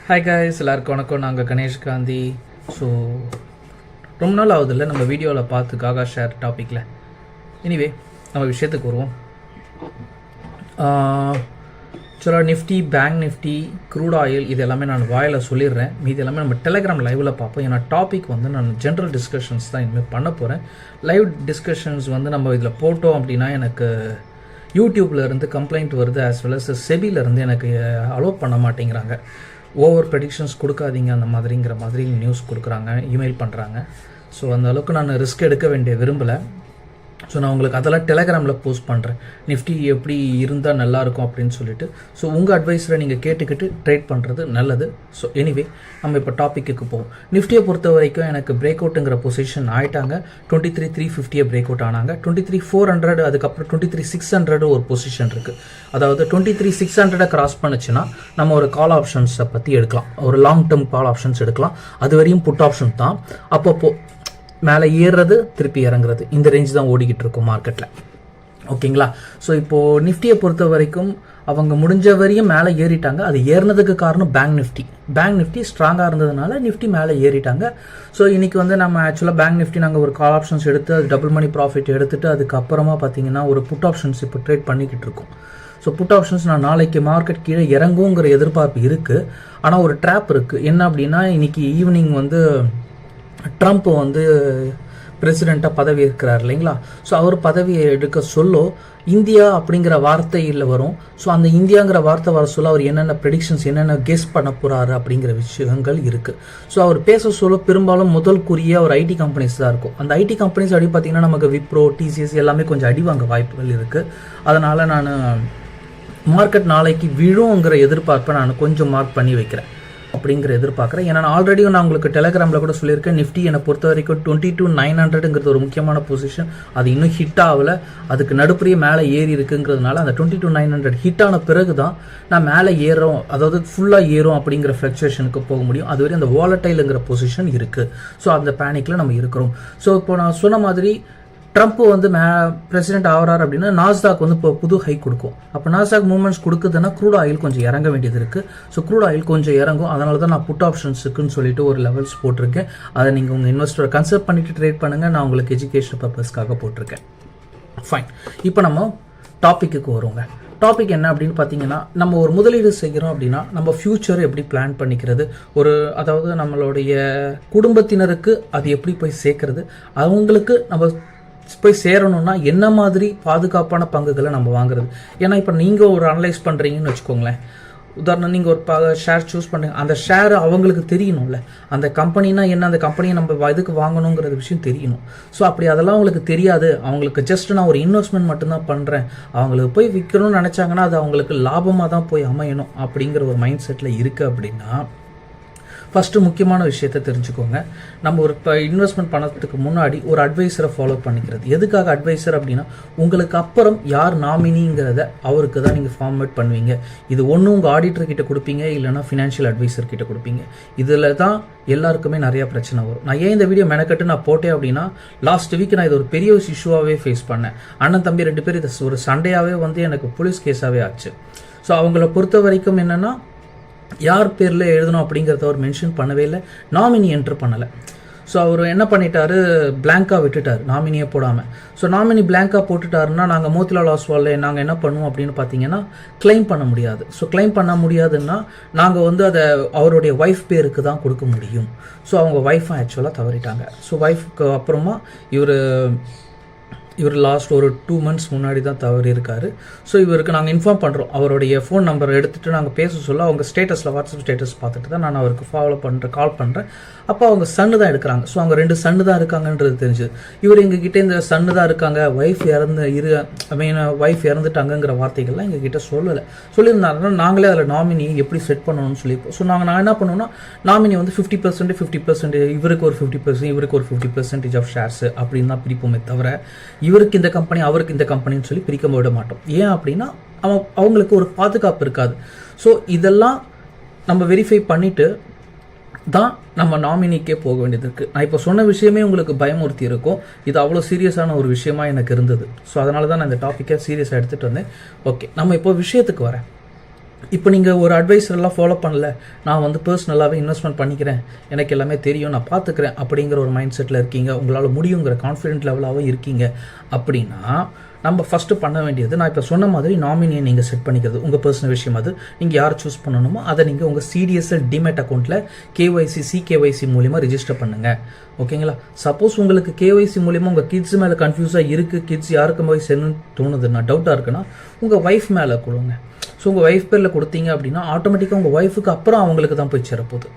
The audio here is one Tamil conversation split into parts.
ஹாய் காய்ஸ், எல்லாருக்கும் வணக்கம். நாங்கள் கணேஷ் காந்தி. ஸோ ரொம்ப நாள் ஆகுதில்ல நம்ம வீடியோவில் பார்த்து காகா ஷேர் டாப்பிக்கில். எனிவே நம்ம விஷயத்துக்கு வருவோம். சில Nifty, bank Nifty, crude oil இது எல்லாமே நான் வாயில் சொல்லிடுறேன். மீது எல்லாமே நம்ம டெலிகிராம் லைவில் பார்ப்போம். ஏன்னா டாபிக் நான் ஜென்ரல் டிஸ்கஷன்ஸ் தான் இனிமேல் பண்ண போகிறேன். லைவ் டிஸ்கஷன்ஸ் நம்ம இதில் போட்டோம் அப்படின்னா எனக்கு யூடியூப்பில் இருந்து கம்ப்ளைண்ட் வருது. ஆஸ் வெல் அஸ் செபியிலேருந்து எனக்கு அலோவ் பண்ண மாட்டேங்கிறாங்க. ஓவர் ப்ரெடிக்ஷன்ஸ் கொடுக்காதீங்க அந்த மாதிரிங்கிற மாதிரி நியூஸ் கொடுக்குறாங்க, இமெயில் பண்ணுறாங்க. ஸோ அந்த அளவுக்கு நான் ரிஸ்க் எடுக்க வேண்டிய விரும்பலை. ஸோ நான் உங்களுக்கு அதெல்லாம் டெலிகிராமில் போஸ்ட் பண்ணுறேன், நிஃப்டி எப்படி இருந்தால் நல்லாயிருக்கும் அப்படின்னு சொல்லிட்டு. ஸோ உங்கள் அட்வைஸரை நீங்கள் கேட்டுக்கிட்டு ட்ரேட் பண்ணுறது நல்லது. ஸோ எனிவே நம்ம இப்போ டாப்பிக்கு போவோம். நிஃப்டியை பொறுத்த வரைக்கும் எனக்கு பிரேக் அவுட்டுங்கிற பொசிஷன் ஆகிட்டாங்க. 23,350 பிரேக் அவுட் ஆனாங்க. 23,400, அதுக்கப்புறம் 23,600 ஒரு பொசிஷன் இருக்குது. அதாவது 23,600 கிராஸ் பண்ணுச்சுன்னா நம்ம ஒரு கால் ஆப்ஷன்ஸை பற்றி எடுக்கலாம், ஒரு லாங் டேர்ம் கால் ஆப்ஷன்ஸ் எடுக்கலாம். அது வரையும் புட் ஆப்ஷன் தான். அப்பப்போ மேலே ஏறுறது திருப்பி இறங்குறது, இந்த ரேஞ்ச் தான் ஓடிக்கிட்டு இருக்கும் மார்க்கெட்டில். ஓகேங்களா? ஸோ இப்போது நிஃப்டியை பொறுத்த வரைக்கும் அவங்க முடிஞ்ச வரையும் மேலே ஏறிட்டாங்க. அது ஏறினதுக்கு காரணம் பேங்க் நிஃப்டி ஸ்ட்ராங்காக இருந்ததுனால நிஃப்டி மேலே ஏறிட்டாங்க. ஸோ இன்றைக்கி நம்ம ஆக்சுவலாக பேங்க் நிஃப்டி நாங்கள் ஒரு கால் ஆப்ஷன்ஸ் எடுத்து அது டபுள் மணி ப்ராஃபிட் எடுத்துகிட்டு அதுக்கப்புறமா பார்த்தீங்கன்னா ஒரு புட் ஆப்ஷன்ஸ் இப்போ ட்ரேட் பண்ணிக்கிட்டு இருக்கோம். ஸோ புட் ஆப்ஷன்ஸ் நான் நாளைக்கு மார்க்கெட் கீழே இறங்குங்கிற எதிர்பார்ப்பு இருக்குது. ஆனால் ஒரு ட்ராப் இருக்குது. என்ன அப்படின்னா இன்றைக்கி ஈவினிங் ட்ரம்ப் பிரசிடெண்ட்டாக பதவி இருக்கிறார் இல்லைங்களா? ஸோ அவர் பதவியை எடுக்க சொல்ல இந்தியா அப்படிங்கிற வார்த்தையில் வரும். ஸோ அந்த இந்தியாங்கிற வார்த்தை வர சொல்ல அவர் என்னென்ன ப்ரெடிக்ஷன்ஸ், என்னென்ன கெஸ் பண்ண போகிறாரு அப்படிங்கிற விஷயங்கள் இருக்குது. ஸோ அவர் பேச சொல்ல பெரும்பாலும் முதல் குறிய ஒரு ஐடி கம்பெனிஸ் தான் இருக்கும். அந்த ஐடி கம்பெனிஸ் அப்படி பார்த்தீங்கன்னா நமக்கு விப்ரோ, டிசிஎஸ் எல்லாமே கொஞ்சம் அடி வாங்க வாய்ப்புகள் இருக்குது. அதனால் நான் மார்க்கெட் நாளைக்கு விழுங்கிற எதிர்பார்ப்பை நான் கொஞ்சம் மார்க் பண்ணி வைக்கிறேன் அப்படிங்கிற எதிர்பார்க்குறேன். ஏன்னா ஆல்ரெடி நான் உங்களுக்கு டெலிகிராமில் கூட சொல்லியிருக்கேன், நிஃப்டி என்னை பொறுத்த வரைக்கும் 22,900ங்கிறது ஒரு முக்கியமான பொசிஷன். அது இன்னும் ஹிட் ஆகலை. அதுக்கு நடுப்புறையே மேலே ஏறி இருக்குங்கிறதுனால அந்த 22,900 ஹிட் ஆன பிறகு தான் நான் மேலே ஏறும், அதாவது ஃபுல்லாக ஏறும் அப்படிங்கிற ஃப்ளக்சுவேஷனுக்கு போக முடியும். அதுவரை அந்த வாலட்டைலுங்கிற பொசிஷன் இருக்குது. ஸோ அந்த பேனிக்கில் நம்ம இருக்கிறோம். ஸோ இப்போ நான் சொன்ன மாதிரி ட்ரம்ப் பிரசிடென்ட் ஆகிறார் அப்படின்னா நாஸ்டாக் இப்போ புது ஹை கொடுக்கும். அப்போ நாஸ்டாக் மூவ்மெண்ட்ஸ் கொடுக்குதுன்னா க்ரூட் ஆயில் கொஞ்சம் இறங்க வேண்டியது இருக்குது. ஸோ க்ரூட் ஆயில் கொஞ்சம் இறங்கும். அதனால தான் நான் புட் ஆப்ஷன்ஸுக்குன்னு சொல்லிட்டு ஒரு லெவல்ஸ் போட்டிருக்கேன். அதை நீங்கள் உங்கள் இன்வெஸ்டரை கன்சல்ட் பண்ணிவிட்டு ட்ரேட் பண்ணுங்கள். நான் உங்களுக்கு எஜுகேஷன் பர்பஸ்க்காக போட்டிருக்கேன். ஃபைன். இப்போ நம்ம டாப்பிக்கு வருவோங்க. டாபிக் என்ன அப்படின்னு பார்த்தீங்கன்னா, நம்ம ஒரு முதலீடு செய்கிறோம் அப்படின்னா நம்ம ஃப்யூச்சர் எப்படி பிளான் பண்ணிக்கிறது, அதாவது நம்மளுடைய குடும்பத்தினருக்கு அது எப்படி போய் சேர்க்கறது, அவங்களுக்கு நம்ம போய் சேரணும்னா என்ன மாதிரி பாதுகாப்பான பங்குகளை நம்ம வாங்குறது. ஏன்னா இப்போ நீங்கள் ஒரு அனலைஸ் பண்ணுறீங்கன்னு வச்சுக்கோங்களேன். உதாரணம், நீங்கள் ஒரு ஷேர் சூஸ் பண்ணுங்க, அந்த ஷேர் அவங்களுக்கு தெரியணும்ல, அந்த கம்பெனினா என்ன, அந்த கம்பெனியை நம்ம இதுக்கு வாங்கணுங்கிறது விஷயம் தெரியணும். ஸோ அப்படி அதெல்லாம் அவங்களுக்கு தெரியாது. அவங்களுக்கு ஜஸ்ட் நான் ஒரு இன்வெஸ்ட்மெண்ட் மட்டும்தான் பண்ணுறேன், அவங்களுக்கு போய் விற்கணும்னு நினச்சாங்கன்னா அது அவங்களுக்கு லாபமாக தான் போய் அமையணும் அப்படிங்கிற ஒரு மைண்ட் செட்டில் இருக்குது அப்படின்னா ஃபஸ்ட்டு முக்கியமான விஷயத்தை தெரிஞ்சுக்கோங்க. நம்ம ஒரு இன்வெஸ்ட்மெண்ட் பண்ணதுக்கு முன்னாடி ஒரு அட்வைஸரை ஃபாலோ பண்ணிக்கிறது. எதுக்காக அட்வைஸர் அப்படின்னா, உங்களுக்கு அப்புறம் யார் நாமினிங்கிறத அவருக்கு தான் நீங்கள் ஃபார்மேட் பண்ணுவீங்க. இது ஒன்று உங்கள் ஆடிட்டர் கிட்ட கொடுப்பீங்க, இல்லைனா ஃபினான்ஷியல் அட்வைசர் கிட்ட கொடுப்பீங்க. இதில் தான் எல்லாருக்குமே நிறையா பிரச்சனை வரும். நான் ஏன் இந்த வீடியோ மெனக்கட்டு நான் போட்டேன் அப்படின்னா, லாஸ்ட் வீக் நான் இது ஒரு பெரிய இஷ்யூவாகவே ஃபேஸ் பண்ணேன். அண்ணன் தம்பி 2 பேர் இது ஒரு சண்டையாகவே எனக்கு போலீஸ் கேஸாகவே ஆச்சு. ஸோ அவங்கள பொறுத்த வரைக்கும் என்னென்னா, யார் பேரில் எழுதணும் அப்படிங்கிறத அவர் மென்ஷன் பண்ணவே இல்லை, நாமினி என்ட்ரு பண்ணலை. ஸோ அவர் என்ன பண்ணிட்டாரு, பிளாங்காக விட்டுட்டார், நாமினியை போடாமல். ஸோ நாமினி பிளாங்காக போட்டுட்டாருன்னா நாங்கள் மோத்திலால் ஆஸ்வாலில் நாங்கள் என்ன பண்ணுவோம் அப்படின்னு பார்த்தீங்கன்னா, கிளைம் பண்ண முடியாது. ஸோ கிளைம் பண்ண முடியாதுன்னா நாங்கள் அதை அவருடைய ஒய்ஃப் பேருக்கு தான் கொடுக்க முடியும். ஸோ அவங்க ஒய்ஃபை ஆக்சுவலாக தவறிட்டாங்க. ஸோ ஒய்ஃப்க்கு அப்புறமா இவர் லாஸ்ட் ஒரு 2 months முன்னாடி தான் தவறி இருக்காரு. ஸோ இவருக்கு நாங்கள் இன்ஃபார்ம் பண்ணுறோம். அவருடைய ஃபோன் நம்பர் எடுத்துகிட்டு நாங்கள் பேச சொல்ல அவங்க ஸ்டேட்டஸில், வாட்ஸ்அப் ஸ்டேட்டஸ் பார்த்துட்டு தான் நான் அவருக்கு கால் பண்ணுறேன். அப்போ அவங்க சன்னு தான் எடுக்கிறாங்க. ஸோ அவங்க 2 சன்னு தான் இருக்காங்கன்றது தெரிஞ்சுது. இவர் எங்ககிட்ட இந்த சன்னு தான் இருக்காங்க, ஒய்ஃப் இறந்துட்டாங்கங்கிற வார்த்தைகள்லாம் எங்ககிட்ட சொல்லியிருந்தாருன்னா நாங்களே அதில் நாமினி எப்படி செட் பண்ணணும்னு சொல்லியிருப்போம். ஸோ நான் என்ன பண்ணுவோம்னா, நாமினி 50% இவருக்கு ஒரு 50%, இவருக்கு ஒரு 50% ஆஃப் ஷேர்ஸ் அப்படின்னு தான் பிரிப்போமே தவிர, இவருக்கு இந்த கம்பெனி அவருக்கு இந்த கம்பெனின்னு சொல்லி பிரிக்க விட மாட்டோம். ஏன் அப்படின்னா அவங்களுக்கு ஒரு பாதுகாப்பு இருக்காது. ஸோ இதெல்லாம் நம்ம வெரிஃபை பண்ணிவிட்டு தான் நம்ம நாமினிக்கே போக வேண்டியது இருக்குது. நான் இப்போ சொன்ன விஷயமே உங்களுக்கு பயமுறுத்தி இருக்கும். இது அவ்வளோ சீரியஸான ஒரு விஷயமா எனக்கு இருந்தது. ஸோ அதனால தான் நான் இந்த டாப்பிக்கை சீரியஸாக எடுத்துகிட்டு வந்தேன். ஓகே, நம்ம இப்போ விஷயத்துக்கு வரேன். இப்போ நீங்கள் ஒரு அட்வைஸரெல்லாம் ஃபாலோ பண்ணல, நான் வந்து பர்சனலாகவே இன்வெஸ்ட்மெண்ட் பண்ணிக்கிறேன், எனக்கு எல்லாமே தெரியும், நான் பார்த்துக்கிறேன் அப்படிங்கிற ஒரு மைண்ட் செட்டில் இருக்கீங்க, உங்களால் முடியுங்கிற கான்ஃபிடென்ட் லெவலாகவும் இருக்கீங்க அப்படின்னா நம்ம ஃபஸ்ட்டு பண்ண வேண்டியது, நான் இப்போ சொன்ன மாதிரி நாமினியை நீங்கள் செட் பண்ணிக்கிறது. உங்கள் பர்சனல் விஷயம் அது. நீங்கள் யார் சூஸ் பண்ணணுமோ அதை நீங்கள் உங்கள் சிடிஎஸ்எல் டிமேட் அக்கௌண்ட்டில் கேஒய்சி சிகேஒய்சி மூலிமா ரிஜிஸ்டர் பண்ணுங்கள். ஓகேங்களா? சப்போஸ் உங்களுக்கு கேஒய்சி மூலிமா உங்கள் கிட்ஸ் மேலே கன்ஃபியூஸாக இருக்குது, கிட்ஸ் யாருக்கு போய் சென்னு தோணுதுன்னா, டவுட்டாக இருக்குன்னா உங்கள் ஒய்ஃப் மேலே கொடுங்க. ஸோ உங்கள் ஒய்ஃப் பேரில் கொடுத்தீங்க அப்படின்னா ஆட்டோமேட்டிக்காக உங்கள் ஒய்ஃபுக்கு அப்புறம் அவங்களுக்கு தான் போய் சேரப்போகுது.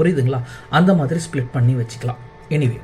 புரியுதுங்களா? அந்த மாதிரி ஸ்ப்ளிட் பண்ணி வச்சுக்கலாம். எனிவே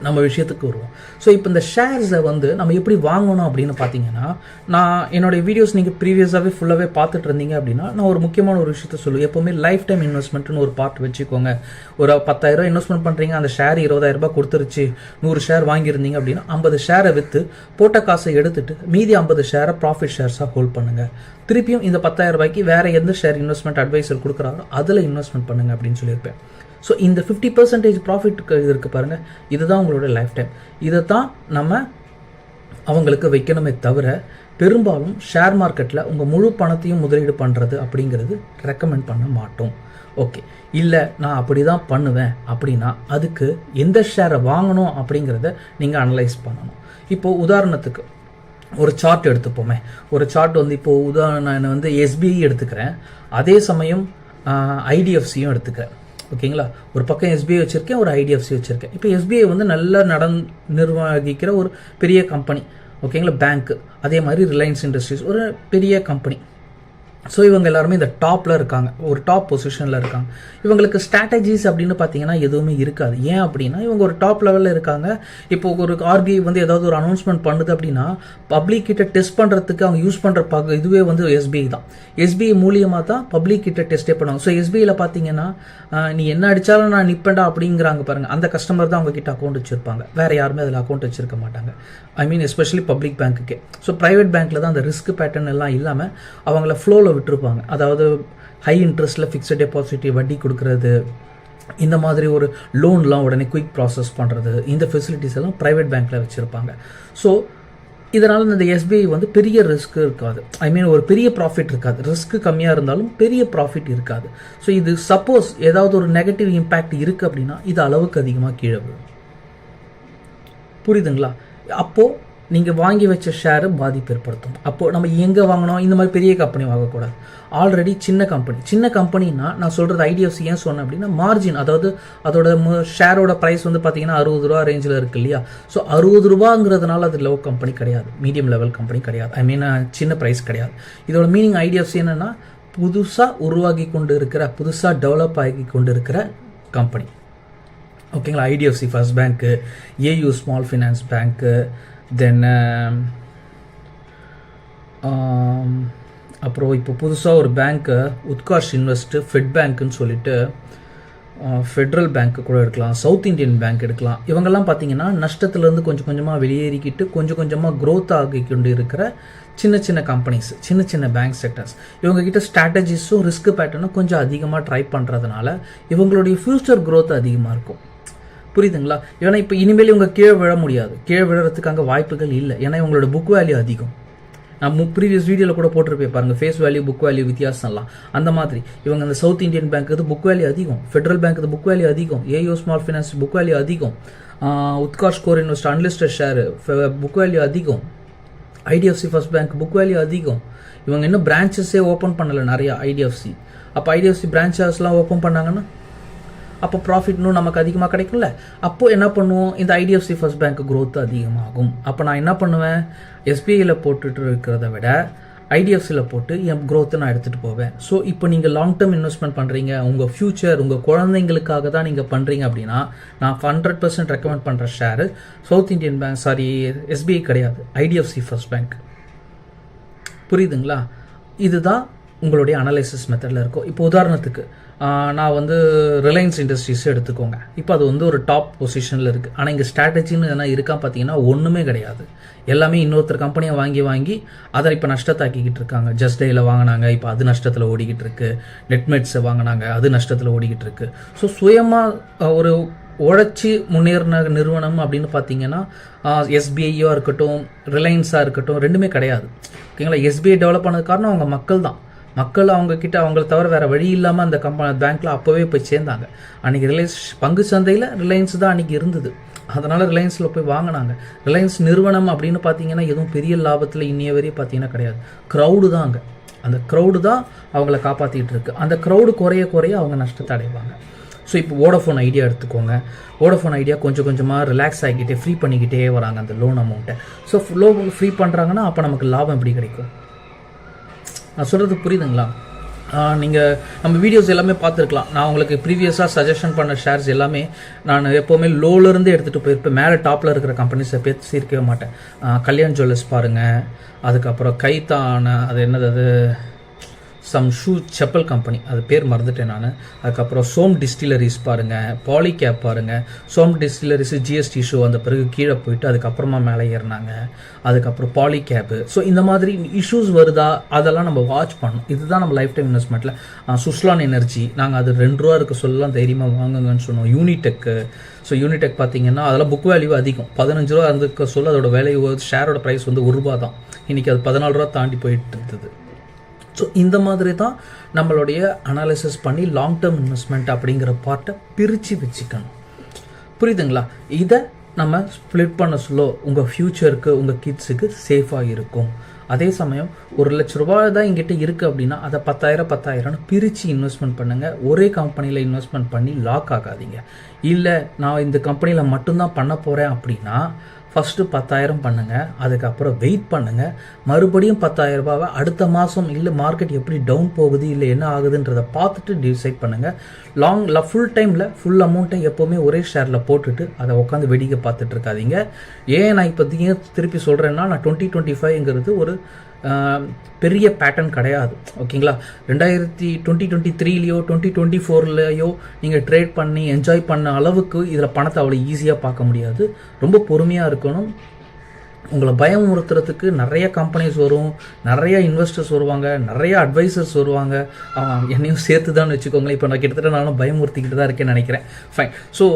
நம்ம விஷயத்துக்கு வருவோம். ஸோ இப்போ இந்த ஷேர்ஸை வந்து நம்ம எப்படி வாங்கணும் அப்படின்னு பார்த்தீங்கன்னா, நான் என்னுடைய வீடியோஸ் நீங்கள் ப்ரீவியஸாகவே ஃபுல்லாகவே பார்த்துட்டு இருந்தீங்க அப்படின்னா, நான் ஒரு முக்கியமான ஒரு விஷயத்த சொல்லுவேன். எப்போவுமே லைஃப் டைம் இன்வெஸ்ட்மெண்ட்னு ஒரு பார்ட் வச்சுக்கோங்க. ஒரு 10,000 இன்வெஸ்ட்மெண்ட் பண்ணுறீங்க, அந்த ஷேர் 20,000 கொடுத்துருச்சு, 100 ஷேர் வாங்கியிருந்தீங்க அப்படின்னா 50 ஷேரை விற்று போட்ட காசை எடுத்துட்டு மீதி 50 ஷேரை ப்ராஃபிட் ஷேர்ஸாக ஹோல்ட் பண்ணுங்கள். திருப்பியும் இந்த 10,000 வேறு எந்த ஷேர் இன்வெஸ்ட்மெண்ட் அட்வைசர் கொடுக்குறாரோ அதில் இன்வெஸ்ட்மெண்ட் பண்ணுங்கள் அப்படின்னு சொல்லியிருப்பேன். ஸோ இந்த 50% ப்ராஃபிட் இருக்குது பாருங்கள், இதுதான் உங்களோட லைஃப் டைம். இதை தான் நம்ம அவங்களுக்கு வைக்கணுமே தவிர பெரும்பாலும் ஷேர் மார்க்கெட்டில் உங்கள் முழு பணத்தையும் முதலீடு பண்ணுறது அப்படிங்கிறது ரெக்கமெண்ட் பண்ண மாட்டோம். ஓகே, இல்லை நான் அப்படி தான் பண்ணுவேன் அப்படின்னா அதுக்கு எந்த ஷேரை வாங்கணும் அப்படிங்கிறத நீங்கள் அனலைஸ் பண்ணணும். இப்போது உதாரணத்துக்கு ஒரு சார்ட் எடுத்துப்போமே. ஒரு சார்ட் வந்து இப்போது உதாரணம் நான் வந்து எஸ்பிஐ எடுத்துக்கிறேன், அதே சமயம் ஐடிஎஃப்சியும் எடுத்துக்கிறேன். ஓகேங்களா? ஒரு பக்கம் எஸ்பிஐ வச்சுருக்கேன், ஒரு ஐடிஎஃப்சி வச்சுருக்கேன். இப்போ எஸ்பிஐ வந்து நல்லா நிர்வகிக்கிற ஒரு பெரிய கம்பெனி. ஓகேங்களா? பேங்க்கு. அதே மாதிரி ரிலையன்ஸ் இண்டஸ்ட்ரீஸ் ஒரு பெரிய கம்பெனி. ஸோ இவங்க எல்லாருமே இந்த டாப்பில் இருக்காங்க, ஒரு டாப் பொசிஷனில் இருக்காங்க. இவங்களுக்கு ஸ்ட்ராட்டஜிஸ் அப்படின்னு பார்த்தீங்கன்னா எதுவுமே இருக்காது. ஏன் அப்படின்னா இவங்க ஒரு டாப் லெவலில் இருக்காங்க. இப்போ ஒரு ஆர்பிஐ வந்து ஏதாவது ஒரு அனௌன்ஸ்மெண்ட் பண்ணுது அப்படின்னா பப்ளிக் கிட்ட டெஸ்ட் பண்ணுறதுக்கு அவங்க யூஸ் பண்ணுற இதுவே வந்து எஸ்பிஐ தான். எஸ்பிஐ மூலியமாக தான் பப்ளிக் கிட்ட டெஸ்டே பண்ணுவாங்க. ஸோ எஸ்பிஐயில் பார்த்தீங்கன்னா நீ என்ன அடித்தாலும் நான் நிற்பேன்டா அப்படிங்கிறாங்க பாருங்கள், அந்த கஸ்டமர் தான் அவங்க கிட்ட அக்கௌண்ட் வச்சுருப்பாங்க. வேறு யாருமே அதில் அக்கௌண்ட் வச்சுருக்க மாட்டாங்க. ஐ மீன் எஸ்பெஷலி பப்ளிக் பேங்க்குக்கே. ஸோ ப்ரைவேட் பேங்க்கில் தான் அந்த ரிஸ்க் பேட்டர்ன் எல்லாம் இல்லாமல் அவங்கள ஃப்ளோவில் விட்டுருப்பாங்க. அதாவது ஹை இன்ட்ரெஸ்ட்டில் ஃபிக்ஸட் டெபாசிட் வட்டி கொடுக்கறது, இந்த மாதிரி ஒரு லோன்லாம் உடனே குயிக் ப்ராசஸ் பண்ணுறது, இந்த ஃபெசிலிட்டிஸ் எல்லாம் ப்ரைவேட் பேங்க்கில் வச்சுருப்பாங்க. ஸோ இதனால் இந்த எஸ்பிஐ வந்து பெரிய ரிஸ்க் இருக்காது. ஐ மீன் ஒரு பெரிய ப்ராஃபிட் இருக்காது. ரிஸ்க் கம்மியாக இருந்தாலும் பெரிய ப்ராஃபிட் இருக்காது. ஸோ இது சப்போஸ் ஏதாவது ஒரு நெகட்டிவ் இம்பேக்ட் இருக்குது அப்படின்னா இது அளவுக்கு அதிகமாக கீழே விழும். புரியுதுங்களா? அப்போது நீங்கள் வாங்கி வச்ச ஷேரு பாதிப்பு ஏற்படுத்தும். அப்போது நம்ம எங்கே வாங்கணும்? இந்த மாதிரி பெரிய கம்பெனி வாங்கக்கூடாது. ஆல்ரெடி சின்ன கம்பெனினா நான் சொல்கிறது ஐடிஎஃப்சி ஏன் சொன்னேன் அப்படின்னா மார்ஜின், அதாவது அதோட ஷேரோட ப்ரைஸ் வந்து பார்த்தீங்கன்னா 60 ரூபா ரேஞ்சில் இருக்குது இல்லையா? ஸோ 60 ரூபாங்கிறதுனால அது லோ கம்பெனி கிடையாது, மீடியம் லெவல் கம்பெனி கிடையாது. ஐ மீன் சின்ன ப்ரைஸ் கிடையாது. இதோட மீனிங் ஐடிஎஃப்சி என்னென்னா புதுசாக உருவாகி கொண்டு இருக்கிற, புதுசாக டெவலப் ஆகி கொண்டு இருக்கிற கம்பெனி. ஓகேங்களா? IDFC First Bank, AU Small Finance Bank, then அப்புறம் இப்போ புதுசாக ஒரு பேங்க்கு உத்கார்ஷ் இன்வெஸ்ட்டு, ஃபெட் பேங்க்குன்னு சொல்லிட்டு ஃபெட்ரல் பேங்க்கு கூட எடுக்கலாம், சவுத் இந்தியன் பேங்க் எடுக்கலாம். இவங்கெல்லாம் பார்த்தீங்கன்னா நஷ்டத்துலேருந்து கொஞ்சம் கொஞ்சமாக வெளியேறிக்கிட்டு கொஞ்சம் கொஞ்சமாக க்ரோத் ஆகி கொண்டு இருக்கிற சின்ன கம்பெனிஸ், சின்ன பேங்க் செக்டர்ஸ். இவங்ககிட்ட ஸ்ட்ராட்டஜிஸும் ரிஸ்க் பேட்டர்னும் கொஞ்சம் அதிகமாக ட்ரை பண்ணுறதுனால இவங்களுடைய ஃப்யூச்சர் க்ரோத் அதிகமாக இருக்கும். புரியுதுங்களா? ஏன்னா இப்போ இனிமேல் இவங்க கீழே விழ முடியாது, கீழே விழுறதுக்கு அங்கே வாய்ப்புகள் இல்லை. ஏன்னா இவங்களோட புக் வேல்யூ அதிகம். நான் ப்ரீவியஸ் வீடியோவில் கூட போட்டிருப்பேன் பாருங்கள், ஃபேஸ் வேல்யூ புக் வேல்யூ வித்தியாசம்லாம். அந்த மாதிரி இவங்க அந்த சவுத் இந்தியன் பேங்க் இது புக் வேல்யூ அதிகம், ஃபெட்ரல் பேங்க் இது புக் வேல்யூ அதிகம், AU Small Finance book value அதிகம், Utkarsh core invest unlisted share book value அதிகம், IDFC First Bank book value அதிகம். இவங்க இன்னும் பிரான்ச்சஸே ஓப்பன் பண்ணலை நிறையா ஐடிஎஃப்சி. அப்போ ஐடிஎஃப்சி பிரான்ச்சஸ்லாம் ஓப்பன் பண்ணாங்கன்னா அப்போ ப்ராஃபிட் இன்னும் நமக்கு அதிகமாக கிடைக்கும்ல. அப்போது என்ன பண்ணுவோம்? இந்த ஐடிஎஃப்சி ஃபர்ஸ்ட் பேங்க் க்ரோத் அதிகமாகும். அப்போ நான் என்ன பண்ணுவேன்? எஸ்பிஐயில் போட்டுட்டு இருக்கிறத விட ஐடிஎஃப்சியில் போட்டு என் க்ரோத்தை நான் எடுத்துகிட்டு போவேன். ஸோ இப்போ நீங்கள் லாங் டேர்ம் இன்வெஸ்ட்மெண்ட் பண்ணுறீங்க, உங்கள் ஃப்யூச்சர் உங்கள் குழந்தைங்களுக்காக தான் நீங்கள் பண்ணுறீங்க அப்படின்னா நான் 100% ரெக்கமெண்ட் பண்ணுற share south Indian bank, SBI கிடையாது, ஐடிஎஃப்சி ஃபர்ஸ்ட் பேங்க். புரியுதுங்களா? இதுதான் உங்களுடைய அனலைசிஸ் மெத்தடில் இருக்கும். இப்போ உதாரணத்துக்கு நான் வந்து ரிலையன்ஸ் இண்டஸ்ட்ரீஸ் எடுத்துக்கோங்க. இப்போ அது வந்து ஒரு டாப் பொசிஷனில் இருக்குது. ஆனால் இங்கே ஸ்ட்ராட்டஜின்னு என்ன இருக்கா பார்த்தீங்கன்னா ஒன்றுமே கிடையாது. எல்லாமே இன்னொருத்தர் கம்பெனியை வாங்கி அதை இப்போ நஷ்டத்தாக்கிக்கிட்டு இருக்காங்க. ஜஸ்ட் டேயில் வாங்கினாங்க, இப்போ அது நஷ்டத்தில் ஓடிக்கிட்டு இருக்கு. நெட்மெட்ஸை வாங்கினாங்க, அது நஷ்டத்தில் ஓடிக்கிட்டு இருக்கு. ஸோ சுயமாக ஒரு உழைச்சி முன்னேறின நிறுவனம் அப்படின்னு பார்த்தீங்கன்னா எஸ்பிஐயோ இருக்கட்டும், ரிலையன்ஸாக இருக்கட்டும், ரெண்டுமே கிடையாது. ஓகேங்களா? எஸ்பிஐ டெவலப் பண்ணது காரணம் அவங்க மக்கள் தான். மக்கள் அவங்கக்கிட்ட அவங்கள தவிர வேறு வழி இல்லாமல் அந்த பேங்க்கில் அப்போவே போய் சேர்ந்தாங்க. அன்றைக்கி ரிலையன்ஸ் பங்கு சந்தையில் ரிலையன்ஸ் தான் அன்றைக்கி இருந்தது. அதனால் ரிலையன்ஸில் போய் வாங்கினாங்க. ரிலையன்ஸ் நிறுவனம் அப்படின்னு பார்த்தீங்கன்னா எதுவும் பெரிய லாபத்தில் இன்னைய வரையும் பார்த்தீங்கன்னா கிடையாது. க்ரௌடு தான் அங்கே, அந்த க்ரௌடு தான் அவங்கள காப்பாற்றிட்டு இருக்கு. அந்த க்ரௌடு குறைய குறைய அவங்க நஷ்டத்தை அடைவாங்க. ஸோ இப்போ வோடஃபோன் ஐடியா எடுத்துக்கோங்க. வோடஃபோன் ஐடியா கொஞ்சம் கொஞ்சமாக ரிலாக்ஸ் ஆகிக்கிட்டே ஃப்ரீ பண்ணிக்கிட்டே வராங்க அந்த லோன் அமௌண்ட்டை. ஸோ லோன் ஃப்ரீ பண்ணுறாங்கன்னா அப்போ நமக்கு லாபம் எப்படி கிடைக்கும்? நான் சொல்கிறது புரியுதுங்களா? நீங்கள் நம்ம வீடியோஸ் எல்லாமே பார்த்துருக்கலாம். நான் உங்களுக்கு ப்ரீவியஸாக சஜஷன் பண்ண ஷேர்ஸ் எல்லாமே நான் எப்போவுமே லோலேருந்து எடுத்துகிட்டு போயிருப்பேன். மேலே டாப்பில் இருக்கிற கம்பெனிஸை பேசியிருக்கவே மாட்டேன். கல்யாண் ஜுவல்லர்ஸ் பாருங்கள், அதுக்கப்புறம் கைத்தான அது என்னது அது சம் ஷூ செப்பல் கம்பெனி, அது பேர் மறந்துட்டேன் நான். அதுக்கப்புறம் சோம் டிஸ்டிலரிஸ் பாருங்கள், பாலிகேப் பாருங்கள். சோம் டிஸ்டிலரிஸ் ஜிஎஸ்டி ஷூ அந்த பிறகு கீழே போயிட்டு அதுக்கப்புறமா மேலே ஏறினாங்க. அதுக்கப்புறம் பாலிகேப்பு. ஸோ இந்த மாதிரி இஷ்யூஸ் வருதா அதெல்லாம் நம்ம வாட்ச் பண்ணணும். இதுதான் நம்ம லைஃப் டைம் இன்வெஸ்ட்மெண்ட்டில். சுஸ்லான் எனர்ஜி நாங்கள் அது ₹2 இருக்க சொல்லலாம் தைரியமாக வாங்குங்கன்னு சொன்னோம். யூனிடெக்கு. ஸோ யூனிடெக் பார்த்தீங்கன்னா அதெல்லாம் புக் வேல்யூ அதிகம். ₹15 இருந்துக்க சொல்ல அதோட வேல்யூ ஷேரோட ப்ரைஸ் வந்து ₹1 தான். இன்றைக்கி அது ₹14 தாண்டி போயிட்டு இருந்தது. ஸோ இந்த மாதிரி தான் நம்மளுடைய அனாலிசிஸ் பண்ணி லாங் டேர்ம் இன்வெஸ்ட்மெண்ட் அப்படிங்கிற பார்ட்டை பிரித்து வச்சுக்கணும். புரியுதுங்களா? இதை நம்ம ஸ்ப்ளிட் பண்ண சொல்ல உங்கள் ஃப்யூச்சருக்கு உங்கள் கிட்ஸுக்கு சேஃபாக இருக்கும். அதே சமயம் ₹1,00,000 தான் எங்கிட்ட இருக்குது அப்படின்னா அதை 10,000 பிரித்து இன்வெஸ்ட்மெண்ட் பண்ணுங்கள். ஒரே கம்பெனியில் இன்வெஸ்ட்மெண்ட் பண்ணி லாக் ஆகாதீங்க. இல்லை நான் இந்த கம்பெனியில் மட்டும்தான் பண்ண போகிறேன் அப்படின்னா ஃபஸ்ட்டு 10,000 பண்ணுங்கள். அதுக்கப்புறம் வெயிட் பண்ணுங்கள். மறுபடியும் 10,000 அடுத்த மாதம் இல்லை மார்க்கெட் எப்படி டவுன் போகுது இல்லை என்ன ஆகுதுன்றதை பார்த்துட்டு டிசைட் பண்ணுங்கள். ஃபுல் டைமில் ஃபுல் அமௌண்ட்டை எப்போவுமே ஒரே ஷேரில் போட்டுட்டு அதை உட்காந்து வெடிக்க பார்த்துட்டு இருக்காதீங்க. ஏன் நான் இப்போ திருப்பி சொல்கிறேன்னா, நான் 2025ங்கிறது ஒரு பெரிய பேட்டர்ன் கிடையாது. ஓகேங்களா? 2023லையோ 2024லையோ நீங்கள் ட்ரேட் பண்ணி என்ஜாய் பண்ண அளவுக்கு இதில் பணத்தை அவ்வளோ ஈஸியாக பார்க்க முடியாது. ரொம்ப பொறுமையாக இருக்கணும். உங்களை பயமுறுத்துறதுக்கு நிறைய கம்பெனிஸ் வரும், நிறைய இன்வெஸ்டர்ஸ் வருவாங்க, நிறைய அட்வைசர்ஸ் வருவாங்க. என்னையும் சேர்த்து தான் வச்சுக்கோங்களேன். இப்போ நான் கிட்டத்தட்ட நானும் பயமுறுத்திக்கிட்டு தான் இருக்கேன்னு நினைக்கிறேன். ஃபைன். ஸோ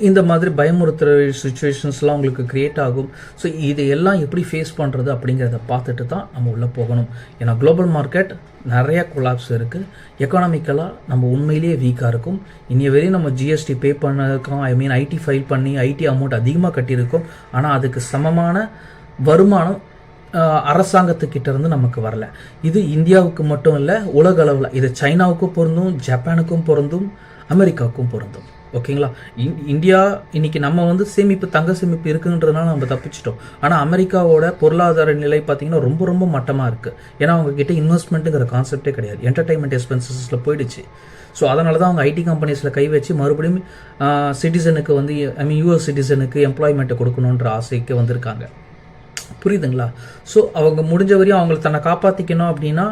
இந்த மாதிரி பயமுறுத்துகிற சுச்சுவேஷன்ஸ்லாம் உங்களுக்கு க்ரியேட் ஆகும். ஸோ இதையெல்லாம் எப்படி ஃபேஸ் பண்ணுறது அப்படிங்கிறத பார்த்துட்டு தான் நம்ம உள்ளே போகணும். ஏன்னா குளோபல் மார்க்கெட் நிறைய கொலாப்ஸ் இருக்குது. எக்கானமிக்கலாக நம்ம உண்மையிலேயே வீக்காக இருக்கும். இன்னைய வரையும் நம்ம ஜிஎஸ்டி பே பண்ணிருக்கோம், ஐடி ஃபைல் பண்ணி ஐடி அமௌண்ட் அதிகமாக கட்டியிருக்கோம். ஆனால் அதுக்கு சமமான வருமானம் அரசாங்கத்துக்கிட்ட இருந்து நமக்கு வரல. இது இந்தியாவுக்கு மட்டும் இல்லை, உலக அளவில் இது சைனாவுக்கும் பொருந்தும், ஜப்பானுக்கும் பொருந்தும், அமெரிக்காவுக்கும் பொருந்தும். ஓகேங்களா? இந்தியா இன்னைக்கு நம்ம வந்து தங்க சேமிப்பு இருக்குன்றதுனால நம்ம தப்பிச்சிட்டோம். ஆனால் அமெரிக்காவோட பொருளாதார நிலை பார்த்தீங்கன்னா ரொம்ப ரொம்ப மட்டமாக இருக்குது. ஏன்னா அவங்க கிட்ட இன்வெஸ்ட்மெண்ட்டுங்கிற கான்செப்டே கிடையாது. என்டர்டைன்மெண்ட் எக்ஸ்பென்சஸில் போயிடுச்சு. ஸோ அதனால தான் அவங்க ஐடி கம்பெனிஸில் கை வச்சு மறுபடியும் சிட்டிசனுக்கு வந்து யூஎஸ் சிட்டிசனுக்கு எம்ப்ளாய்மெண்ட்டை கொடுக்கணுன்ற ஆசைக்கு வந்திருக்காங்க. புரியுதுங்களா? ஸோ அவங்க முடிஞ்ச வரையும் அவங்களை தன்னை காப்பாற்றிக்கணும் அப்படின்னா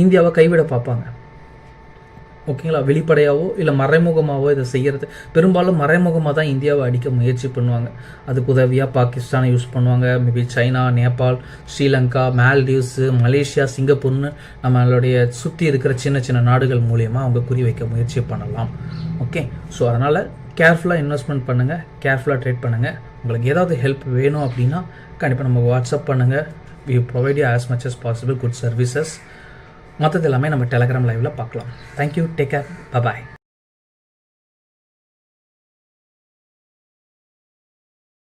இந்தியாவை கைவிட பார்ப்பாங்க. ஓகேங்களா? வெளிப்படையாவோ இல்லை மறைமுகமாகவோ இதை செய்கிறது. பெரும்பாலும் மறைமுகமாக தான் இந்தியாவை அடிக்க முயற்சி பண்ணுவாங்க. அதுக்கு உதவியாக பாகிஸ்தானை யூஸ் பண்ணுவாங்க, maybe China, Nepal, Sri Lanka, Maldives, Malaysia, சிங்கப்பூர்னு நம்மளுடைய சுற்றி இருக்கிற சின்ன சின்ன நாடுகள் மூலயமா அவங்க குறி வைக்க முயற்சி பண்ணலாம். ஓகே. ஸோ அதனால் கேர்ஃபுல்லாக இன்வெஸ்ட்மெண்ட் பண்ணுங்கள், கேர்ஃபுல்லாக ட்ரேட் பண்ணுங்கள். உங்களுக்கு ஏதாவது ஹெல்ப் வேணும் அப்படின்னா கண்டிப்பாக நமக்கு வாட்ஸ்அப் பண்ணுங்கள். We provide you as much as possible good services. மற்றது எல்லாமே நம்ம டெலகிராம் லைவில் பார்க்கலாம். தேங்க்யூ. Take care. பாய்.